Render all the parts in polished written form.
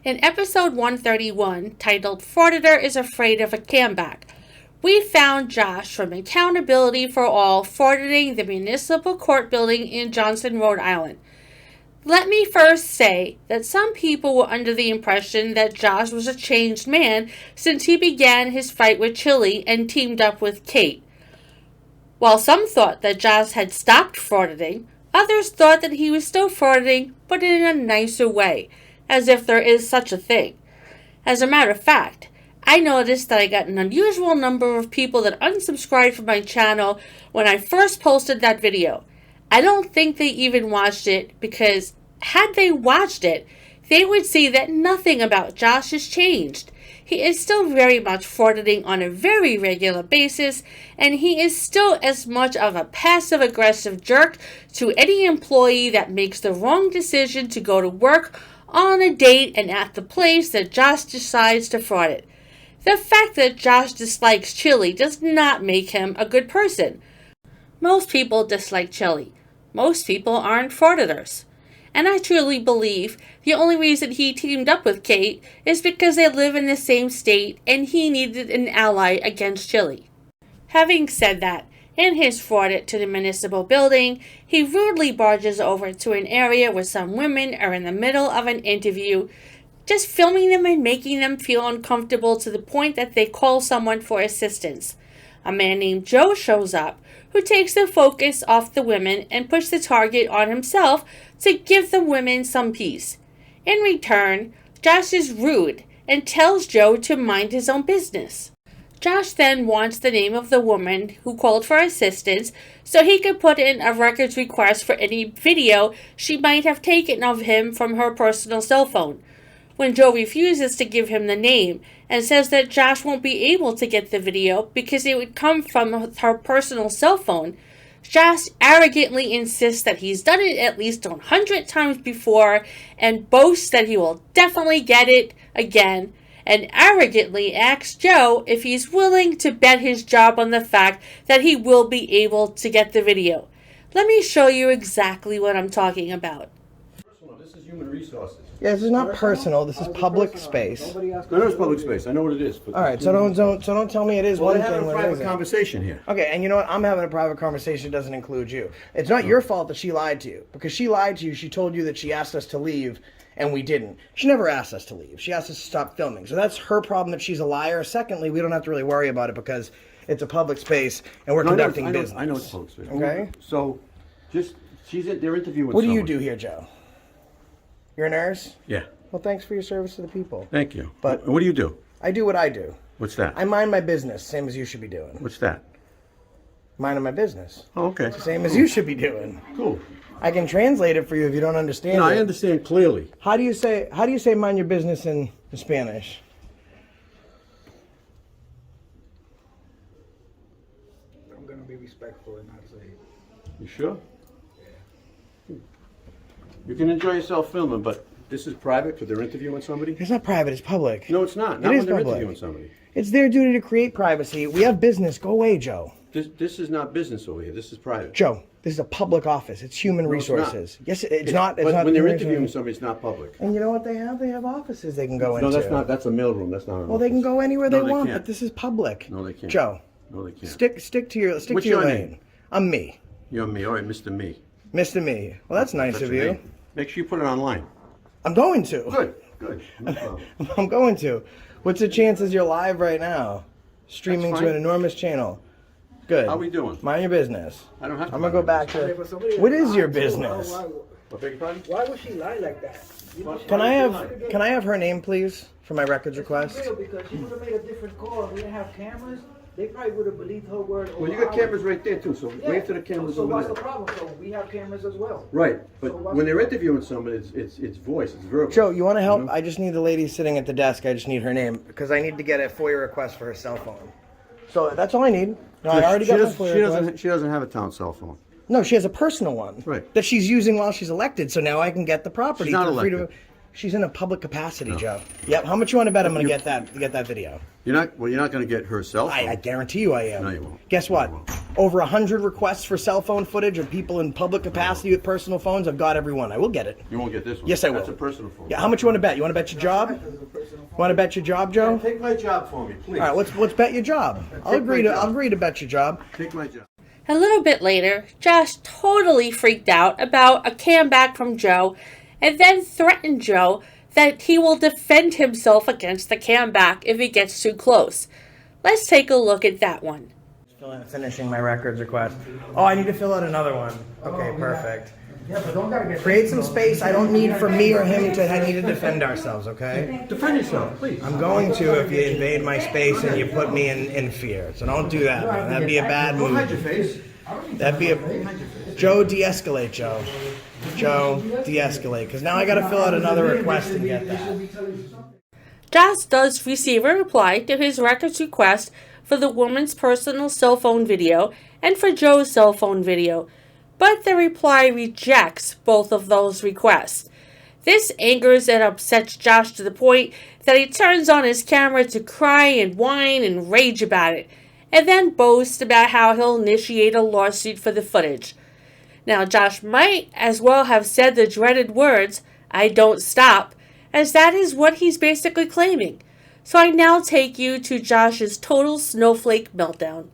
In episode 131, titled Frauditor is Afraid of a Comeback, we found Josh from Accountability for All frauditing the municipal court building in Johnston, Rhode Island. Let me first say that some people were under the impression that Josh was a changed man since he began his fight with Chili and teamed up with Kate. While some thought that Josh had stopped frauditing, others thought that he was still frauditing, but in a nicer way, as if there is such a thing. As a matter of fact, I noticed that I got an unusual number of people that unsubscribed from my channel when I first posted that video. I don't think they even watched it because had they watched it, they would see that nothing about Josh has changed. He is still very much frauditing on a very regular basis, and he is still as much of a passive-aggressive jerk to any employee that makes the wrong decision to go to work on a date and at the place that Josh decides to fraud it. The fact that Josh dislikes Chili does not make him a good person. Most people dislike Chili. Most people aren't frauditors. And I truly believe the only reason he teamed up with Kate is because they live in the same state and he needed an ally against Chili. Having said that, in his fraud to the municipal building, he rudely barges over to an area where some women are in the middle of an interview, just filming them and making them feel uncomfortable to the point that they call someone for assistance. A man named Joe shows up, who takes the focus off the women and puts the target on himself to give the women some peace. In return, Josh is rude and tells Joe to mind his own business. Josh then wants the name of the woman who called for assistance so he could put in a records request for any video she might have taken of him from her personal cell phone. When Joe refuses to give him the name and says that Josh won't be able to get the video because it would come from her personal cell phone, Josh arrogantly insists that he's done it at least 100 times before and boasts that he will definitely get it again, and arrogantly asks Joe if he's willing to bet his job on the fact that he will be able to get the video. Let me show you exactly what I'm talking about. This is human resources. Yeah, this is not personal. This is public space. I know it's public space. I know what it is. All right, so don't tell me it is one thing. We're having a private conversation here. Okay, and you know what? I'm having a private conversation. Doesn't include you. It's not your fault that she lied to you, because she lied to you. She told you that she asked us to leave, and we didn't. She never asked us to leave. She asked us to stop filming. So that's her problem that she's a liar. Secondly, we don't have to really worry about it because it's a public space and we're conducting business. I know it's public space. Okay. So, they're interviewing. What do you do here, Joe? You're a nurse? Yeah. Well, thanks for your service to the people. Thank you. But what do you do? I do what I do. What's that? I mind my business, same as you should be doing. What's that? Minding my business. Oh, okay. Same as you should be doing. Cool. I can translate it for you if you don't understand. No, I understand clearly. How do you say mind your business in Spanish? I'm gonna be respectful and not say. You sure? You can enjoy yourself filming, but this is private because they're interviewing somebody? It's not private, it's public. No, it's not. It Not is when they're public. interviewing somebody. It's their duty to create privacy. We have business. Go away, Joe. This is not business over here. This is private. Joe, this is a public office. It's human No, it's not. resources. Yes, it's not. It's But not when they're human interviewing resources. somebody, it's not public. And you know what they have? They have offices they can go into. No, that's not. That's a mailroom. That's not an Well, they can office. go anywhere No, they want, can't. but this is public. No, they can't. Joe, No, they can't. stick to your What's your your lane. name? I'm me, You're me. All right, Mr. Me. Mr. Me. Well, that's nice That's of your you. name. Make sure you put it online. I'm going to. Good. Good. No problem. I'm going to. What's the chances you're live right now? Streaming That's to an fine. enormous channel. Good. How we doing? Mind your business. I don't have to I'm gonna mind go my back business. to. What is your business? What, beg your pardon? Why would she lie like that? You know, Can I have her name, please, for my records request? Real, because she would have made a different call. We didn't have cameras. They probably would have believed her word. Well, you over got ours. cameras right there too, so wave to the cameras So over what's there. the problem? So we have cameras as well. Right, but So what's when the they're problem? interviewing someone, it's voice, it's verbal. Joe, you want to help? Mhm. I just need the lady sitting at the desk. I just need her name because I need to get a FOIA request for her cell phone. So that's all I need. No, I already got my FOIA request. She doesn't have a town cell phone. No, she has a personal one. Right. That she's using while she's elected. So now I can get the property. She's not for freedom. elected. She's in a public capacity, Joe. Yep. How much you want to bet I'm going to get that video? You're not going to get her cell phone. I guarantee you I am. No, you won't. Guess what? No, you won't. over 100 requests for cell phone footage of people in public capacity with personal phones. I've got every one. I will get it. You won't get this one. Yes, I will. That's a personal phone. Yeah, how much you want to bet? You want to bet your job? You want to bet your job, Joe? Take my job for me, please. All right, let's bet your job. I'll agree to bet your job. Take my job. A little bit later, Josh totally freaked out about a comeback from Joe and then threatened Joe that he will defend himself against the comeback if he gets too close. Let's take a look at that one. Finishing my records request. Oh, I need to fill out another one. Okay, perfect. Yeah, but don't gotta get. Create some space. I don't need for me or him to need to defend ourselves, okay? Defend yourself, please. I'm going to if you invade my space and you put me in fear. So don't do that, man. That'd be a bad Don't hide your move. face. That'd be a... Joe, de-escalate, Joe. Joe, de-escalate. Because now I got to fill out another request to get that. Josh does receive a reply to his records request for the woman's personal cell phone video and for Joe's cell phone video, but the reply rejects both of those requests. This angers and upsets Josh to the point that he turns on his camera to cry and whine and rage about it, and then boast about how he'll initiate a lawsuit for the footage. Now, Josh might as well have said the dreaded words, "I don't stop," as that is what he's basically claiming. So I now take you to Josh's total snowflake meltdown.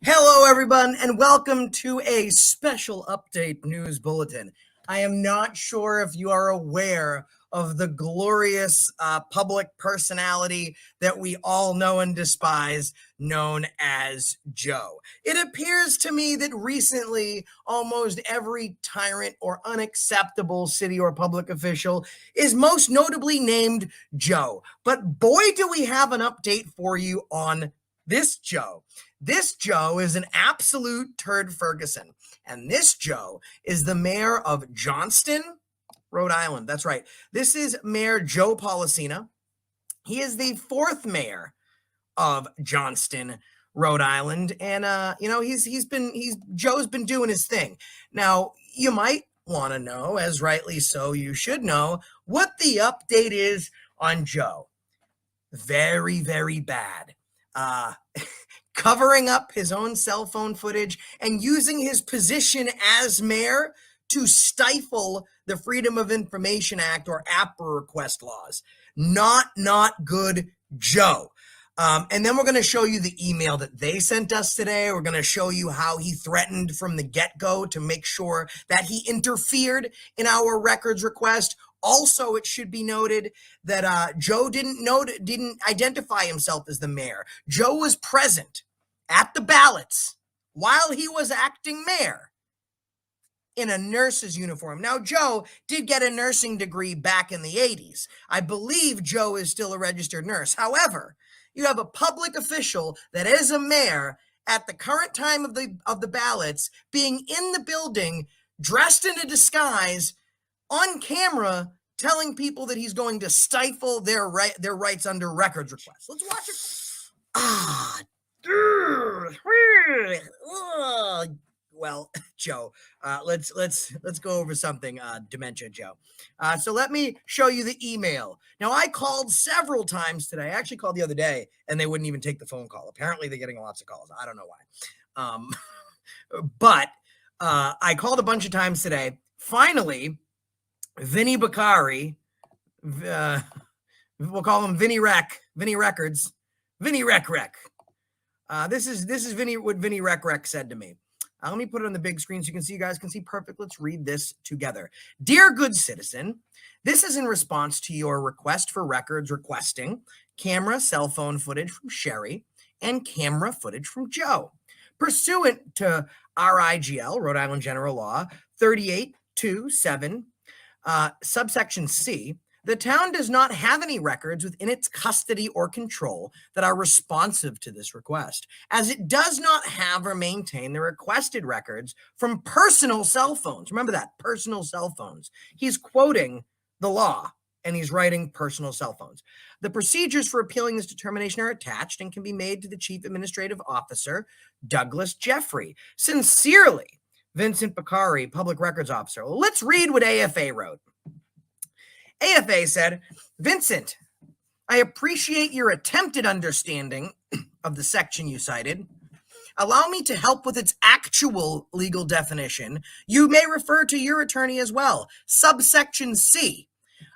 Hello, everyone, and welcome to a special update news bulletin. I am not sure if you are aware of the glorious public personality that we all know and despise, known as Joe. It appears to me that recently almost every tyrant or unacceptable city or public official is most notably named Joe. But boy, do we have an update for you on this Joe. This Joe is an absolute turd Ferguson. And this Joe is the mayor of Johnston, Rhode Island. That's right. This is Mayor Joe Policina. He is the fourth mayor of Johnston, Rhode Island. And, Joe's been doing his thing. Now, you might want to know, as rightly so you should know, what the update is on Joe. Very, very bad. Covering up his own cell phone footage and using his position as mayor to stifle the Freedom of Information Act or APRA request laws. Not good, Joe. And then we're going to show you the email that they sent us today. We're going to show you how he threatened from the get-go to make sure that he interfered in our records request. Also, it should be noted that Joe didn't identify himself as the mayor. Joe was present at the ballots while he was acting mayor in a nurse's uniform. Now, Joe did get a nursing degree back in the 80s. I believe Joe is still a registered nurse. However, you have a public official that is a mayor at the current time of the ballots being in the building, dressed in a disguise, on camera, telling people that he's going to stifle their rights under records requests. Let's watch it. Well, Joe, let's go over something, Dementia Joe. So let me show you the email. Now, I called several times today. I actually called the other day, and they wouldn't even take the phone call. Apparently, they're getting lots of calls. I don't know why. But I called a bunch of times today. Finally, Vinny Bakari, we'll call him Vinny Records, Vinny Rec. This is what Vinny Rec said to me. Let me put it on the big screen so you guys can see perfect. Let's read this together. Dear good citizen, this is in response to your request for records requesting camera cell phone footage from Sherry and camera footage from Joe. Pursuant to RIGL, Rhode Island General Law 3827, subsection C, the town does not have any records within its custody or control that are responsive to this request, as it does not have or maintain the requested records from personal cell phones. Remember that, personal cell phones. He's quoting the law, and he's writing personal cell phones. The procedures for appealing this determination are attached and can be made to the Chief Administrative Officer, Douglas Jeffrey. Sincerely, Vincent Bakari, Public Records Officer. Well, let's read what AFA wrote. AFA said, Vincent, I appreciate your attempted understanding of the section you cited. Allow me to help with its actual legal definition. You may refer to your attorney as well. Subsection C.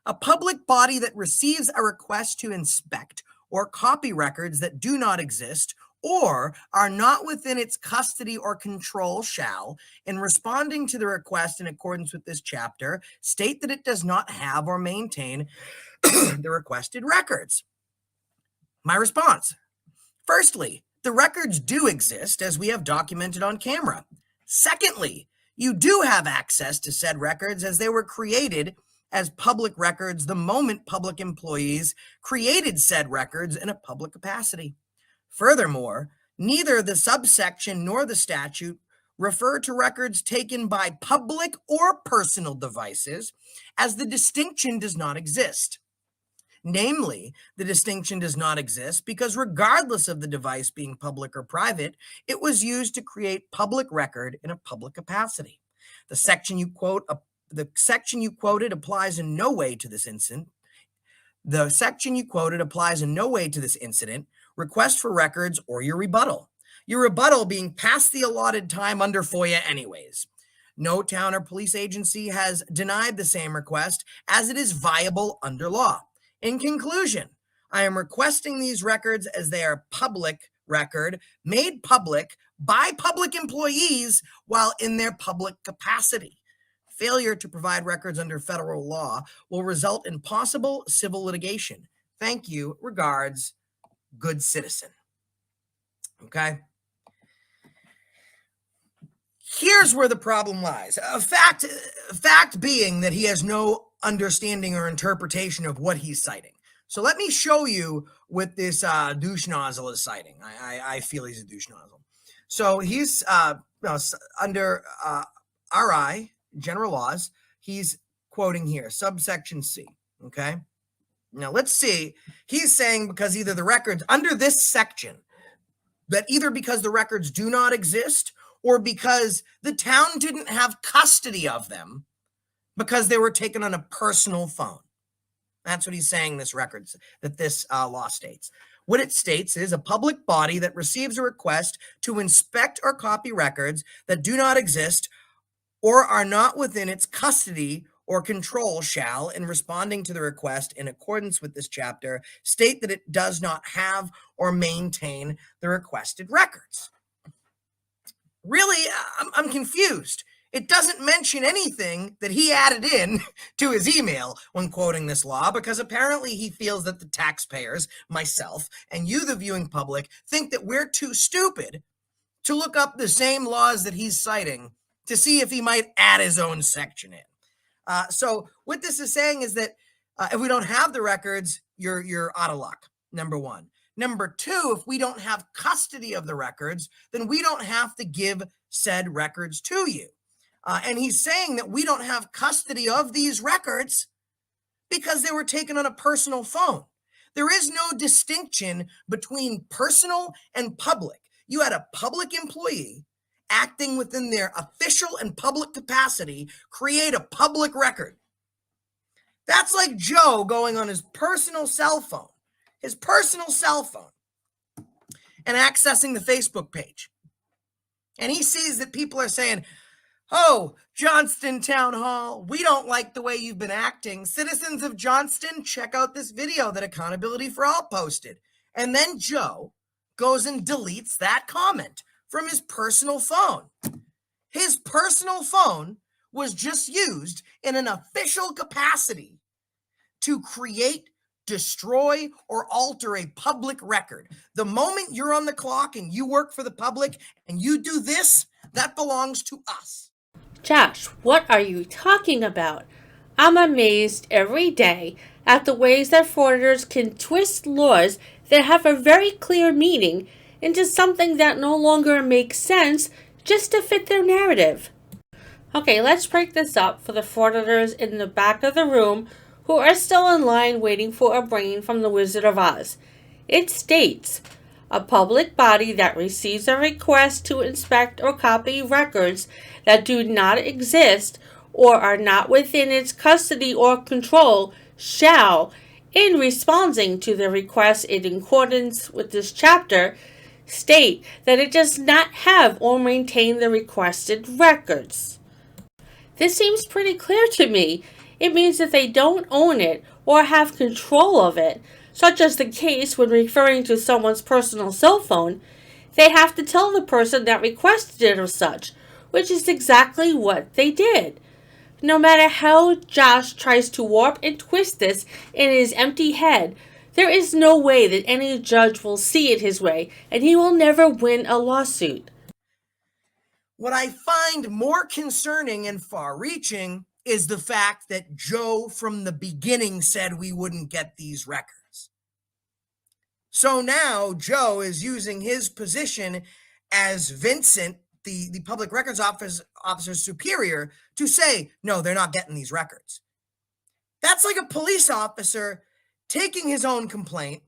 A public body that receives a request to inspect or copy records that do not exist or are not within its custody or control shall, in responding to the request in accordance with this chapter, state that it does not have or maintain the requested records. My response: firstly, the records do exist as we have documented on camera. Secondly, you do have access to said records as they were created as public records the moment public employees created said records in a public capacity. Furthermore, neither the subsection nor the statute refer to records taken by public or personal devices, as the distinction does not exist. Namely, the distinction does not exist because regardless of the device being public or private, it was used to create public record in a public capacity. The section you quoted applies in no way to this incident. Request for records, or your rebuttal. Your rebuttal being past the allotted time under FOIA anyways. No town or police agency has denied the same request as it is viable under law. In conclusion, I am requesting these records as they are public record made public by public employees while in their public capacity. Failure to provide records under federal law will result in possible civil litigation. Thank you. Regards, good citizen. Okay. Here's where the problem lies. Fact being that he has no understanding or interpretation of what he's citing. So let me show you what this douche nozzle is citing. I feel he's a douche nozzle. So he's under RI, general laws, he's quoting here, subsection C, okay? Now let's see, he's saying because either the records, under this section, that either because the records do not exist or because the town didn't have custody of them because they were taken on a personal phone. That's what he's saying this law states. What it states is a public body that receives a request to inspect or copy records that do not exist or are not within its custody or control shall, in responding to the request in accordance with this chapter, state that it does not have or maintain the requested records. Really, I'm confused. It doesn't mention anything that he added in to his email when quoting this law, because apparently he feels that the taxpayers, myself, and you, the viewing public, think that we're too stupid to look up the same laws that he's citing to see if he might add his own section in. So what this is saying is that if we don't have the records, you're out of luck, number one. Number two, if we don't have custody of the records, then we don't have to give said records to you. And he's saying that we don't have custody of these records because they were taken on a personal phone. There is no distinction between personal and public. You had a public employee acting within their official and public capacity, create a public record. That's like Joe going on his personal cell phone, and accessing the Facebook page. And he sees that people are saying, "Oh, Johnston Town Hall, we don't like the way you've been acting. Citizens of Johnston, check out this video that Accountability for All posted." And then Joe goes and deletes that comment from his personal phone. His personal phone was just used in an official capacity to create, destroy, or alter a public record. The moment you're on the clock and you work for the public and you do this, that belongs to us. Josh, what are you talking about? I'm amazed every day at the ways that frauditors can twist laws that have a very clear meaning into something that no longer makes sense just to fit their narrative. Okay, let's break this up for the frauditors in the back of the room who are still in line waiting for a brain from the Wizard of Oz. It states, a public body that receives a request to inspect or copy records that do not exist or are not within its custody or control shall, in responding to the request in accordance with this chapter, state that it does not have or maintain the requested records. This seems pretty clear to me. It means that they don't own it or have control of it, such as the case when referring to someone's personal cell phone. They have to tell the person that requested it or such, which is exactly what they did. No matter how Josh tries to warp and twist this in his empty head, there is no way that any judge will see it his way, and he will never win a lawsuit. What I find more concerning and far-reaching is the fact that Joe from the beginning said we wouldn't get these records. So now Joe is using his position as Vincent, the public records officer's superior, to say, no, they're not getting these records. That's like a police officer taking his own complaint,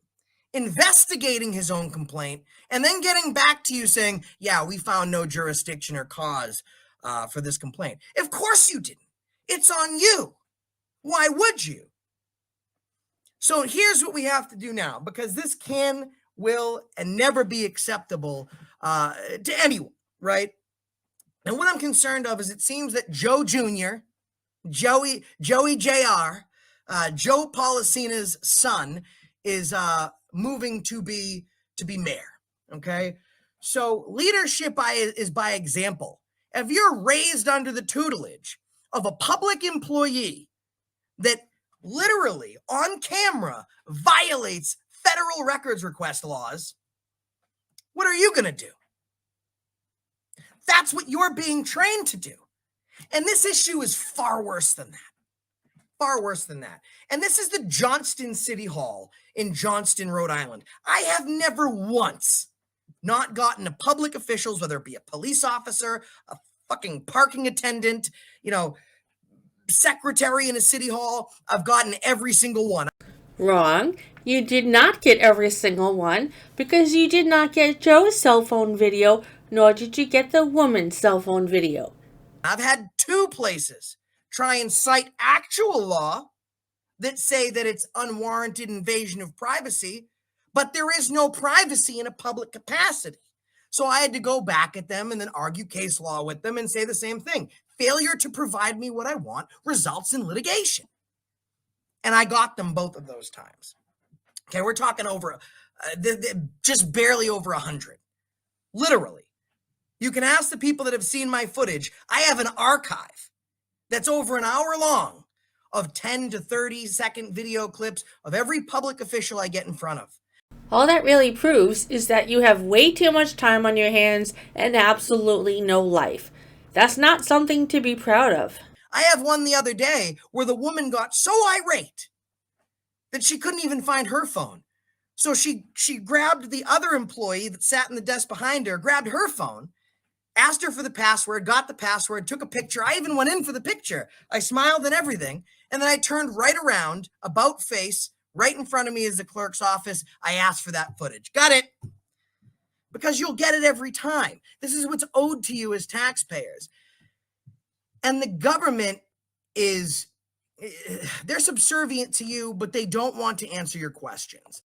investigating his own complaint, and then getting back to you saying, yeah, we found no jurisdiction or cause for this complaint. Of course you didn't. It's on you. Why would you? So here's what we have to do now, because this can, will, and never be acceptable to anyone, right? And what I'm concerned of is it seems that Joe Jr., Joey Jr., Joe Policina's son is moving to be mayor, okay? So leadership is by example. If you're raised under the tutelage of a public employee that literally on camera violates federal records request laws, what are you going to do? That's what you're being trained to do. And this issue is far worse than that. Far worse than that. And this is the Johnston City Hall in Johnston, Rhode Island. I have never once not gotten to public officials, whether it be a police officer, a fucking parking attendant, secretary in a city hall. I've gotten every single one. Wrong. You did not get every single one because you did not get Joe's cell phone video, nor did you get the woman's cell phone video. I've had 2 places try and cite actual law that say that it's unwarranted invasion of privacy, but there is no privacy in a public capacity. So I had to go back at them and then argue case law with them and say the same thing. Failure to provide me what I want results in litigation. And I got them both of those times. Okay, we're talking over, just barely over 100. Literally. You can ask the people that have seen my footage. I have an archive that's over an hour long of 10 to 30 second video clips of every public official I get in front of. All that really proves is that you have way too much time on your hands and absolutely no life. That's not something to be proud of. I have one the other day where the woman got so irate that she couldn't even find her phone. So she grabbed the other employee that sat in the desk behind her, grabbed her phone, asked her for the password, got the password, took a picture. I even went in for the picture. I smiled and everything. And then I turned right around, about face, right in front of me is the clerk's office. I asked for that footage. Got it. Because you'll get it every time. This is what's owed to you as taxpayers. And the government they're subservient to you, but they don't want to answer your questions.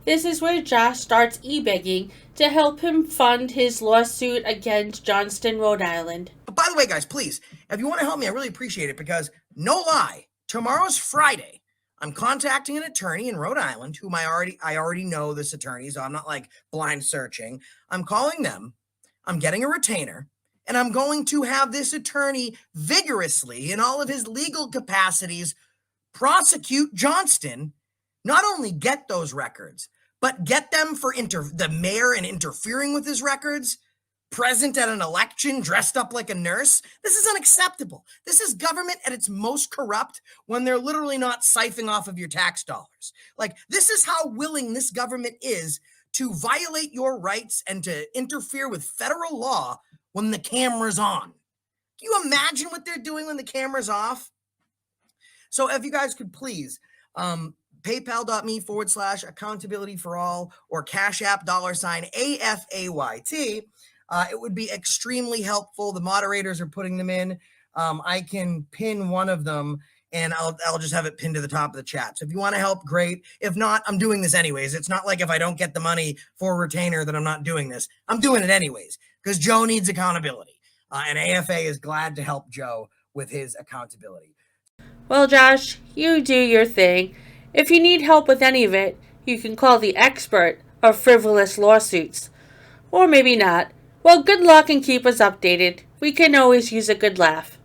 This is where Josh starts e-begging to help him fund his lawsuit against Johnston, Rhode Island. But by the way, guys, please, if you want to help me, I really appreciate it because, no lie, tomorrow's Friday. I'm contacting an attorney in Rhode Island whom I already know this attorney, so I'm not like blind searching. I'm calling them. I'm getting a retainer, and I'm going to have this attorney vigorously, in all of his legal capacities, prosecute Johnston, not only get those records, but get them for the mayor and interfering with his records, present at an election dressed up like a nurse. This is unacceptable. This is government at its most corrupt when they're literally not siphoning off of your tax dollars. Like, this is how willing this government is to violate your rights and to interfere with federal law when the camera's on. Can you imagine what they're doing when the camera's off? So if you guys could please, paypal.me/accountability for all or Cash App $AFAYT. It would be extremely helpful. The moderators are putting them in. I can pin one of them and I'll just have it pinned to the top of the chat. So if you want to help, great. If not, I'm doing this anyways. It's not like if I don't get the money for retainer that I'm not doing this. I'm doing it anyways because Joe needs accountability. And AFA is glad to help Joe with his accountability. Well, Josh, you do your thing. If you need help with any of it, you can call the expert of frivolous lawsuits. Or maybe not. Well, good luck and keep us updated. We can always use a good laugh.